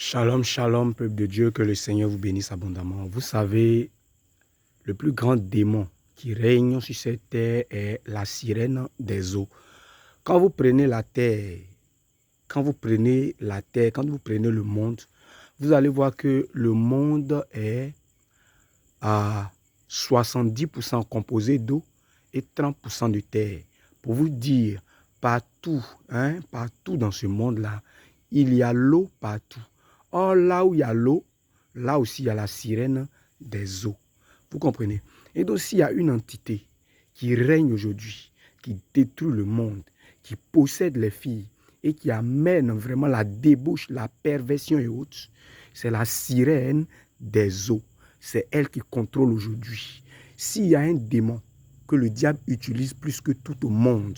Shalom, shalom, peuple de Dieu, que le Seigneur vous bénisse abondamment. Vous savez, le plus grand démon qui règne sur cette terre est la sirène des eaux. Quand vous prenez la terre, quand vous prenez le monde, vous allez voir que le monde est à 70% composé d'eau et 30% de terre. Pour vous dire, partout dans ce monde-là, il y a l'eau partout. Or, là où il y a l'eau, là aussi il y a la sirène des eaux. Vous comprenez? Et donc, s'il y a une entité qui règne aujourd'hui, qui détruit le monde, qui possède les filles et qui amène vraiment la débauche, la perversion et autres, c'est la sirène des eaux. C'est elle qui contrôle aujourd'hui. S'il y a un démon que le diable utilise plus que tout au monde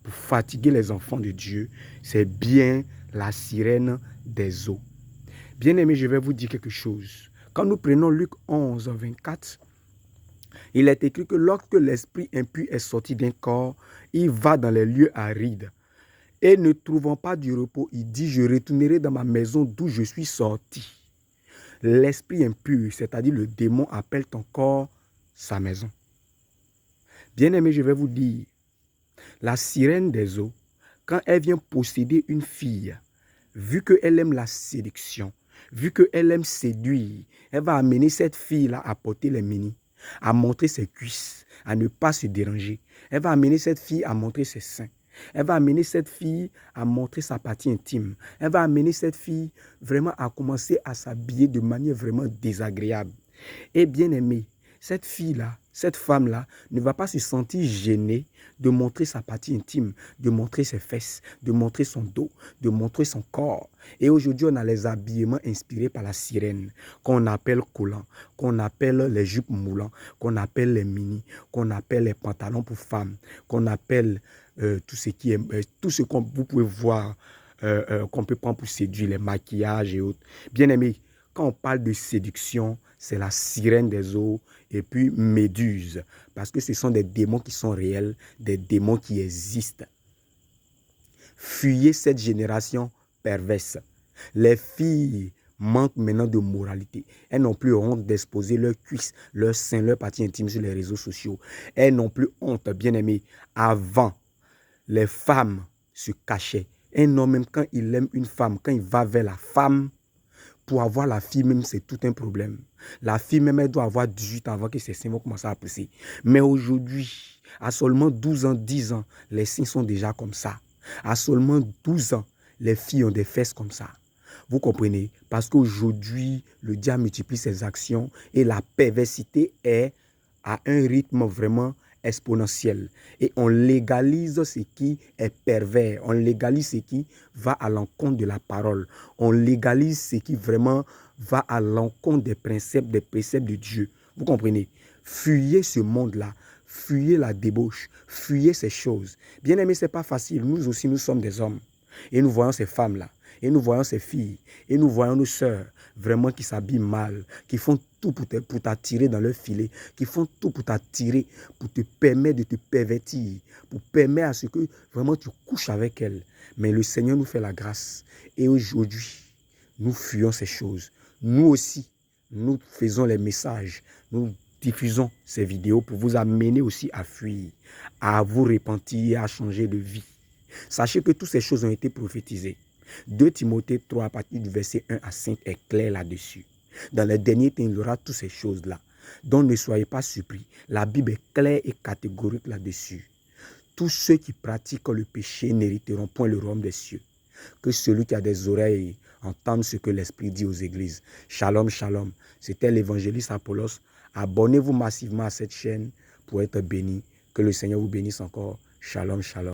pour fatiguer les enfants de Dieu, c'est bien la sirène des eaux. Bien-aimés, je vais vous dire quelque chose. Quand nous prenons Luc 11, 24, il est écrit que lorsque l'esprit impur est sorti d'un corps, il va dans les lieux arides. Et ne trouvant pas du repos, il dit, je retournerai dans ma maison d'où je suis sorti. L'esprit impur, c'est-à-dire le démon, appelle ton corps sa maison. Bien-aimé, je vais vous dire, la sirène des eaux, quand elle vient posséder une fille, vu qu'elle aime la séduction, vu qu'elle aime séduire, elle va amener cette fille-là à porter les mini, à montrer ses cuisses, à ne pas se déranger. Elle va amener cette fille à montrer ses seins. Elle va amener cette fille à montrer sa partie intime. Elle va amener cette fille vraiment à commencer à s'habiller de manière vraiment désagréable. Et bien aimé, cette fille-là, cette femme-là ne va pas se sentir gênée de montrer sa partie intime, de montrer ses fesses, de montrer son dos, de montrer son corps. Et aujourd'hui, on a les habillements inspirés par la sirène, qu'on appelle collants, qu'on appelle les jupes moulants, qu'on appelle les mini, qu'on appelle les pantalons pour femmes, qu'on appelle tout ce que vous pouvez voir, qu'on peut prendre pour séduire, les maquillages et autres. Bien aimé, quand on parle de séduction, c'est la sirène des eaux et puis Méduse. Parce que ce sont des démons qui sont réels, des démons qui existent. Fuyez cette génération perverse. Les filles manquent maintenant de moralité. Elles n'ont plus honte d'exposer leurs cuisses, leurs seins, leurs parties intimes sur les réseaux sociaux. Elles n'ont plus honte, bien aimé. Avant, les femmes se cachaient. Un homme, même quand il aime une femme, quand il va vers la femme, pour avoir la fille même, c'est tout un problème. La fille même, elle doit avoir 18 ans avant que ses seins vont commencer à pousser. Mais aujourd'hui, à seulement 12 ans, 10 ans, les seins sont déjà comme ça. À seulement 12 ans, les filles ont des fesses comme ça. Vous comprenez? Parce qu'aujourd'hui, le diable multiplie ses actions et la perversité est à un rythme vraiment exponentiel. Et on légalise ce qui est pervers. On légalise ce qui va à l'encontre de la parole. On légalise ce qui vraiment va à l'encontre des préceptes de Dieu. Vous comprenez? Fuyez ce monde-là. Fuyez la débauche. Fuyez ces choses. Bien aimé, ce n'est pas facile. Nous aussi, nous sommes des hommes. Et nous voyons ces femmes-là. Et nous voyons ces filles, et nous voyons nos sœurs, vraiment qui s'habillent mal, qui font tout pour t'attirer dans leur filet, qui font tout pour t'attirer, pour te permettre de te pervertir, pour permettre à ce que vraiment tu couches avec elles. Mais le Seigneur nous fait la grâce. Et aujourd'hui, nous fuyons ces choses. Nous aussi, nous faisons les messages, nous diffusons ces vidéos pour vous amener aussi à fuir, à vous repentir, à changer de vie. Sachez que toutes ces choses ont été prophétisées. 2 Timothée 3, à partir du verset 1 à 5 est clair là-dessus. Dans les derniers temps, il y aura toutes ces choses-là. Donc ne soyez pas surpris. La Bible est claire et catégorique là-dessus. Tous ceux qui pratiquent le péché n'hériteront point le royaume des cieux. Que celui qui a des oreilles entende ce que l'Esprit dit aux églises. Shalom, shalom. C'était l'évangéliste Apollos. Abonnez-vous massivement à cette chaîne pour être béni. Que le Seigneur vous bénisse encore. Shalom, shalom.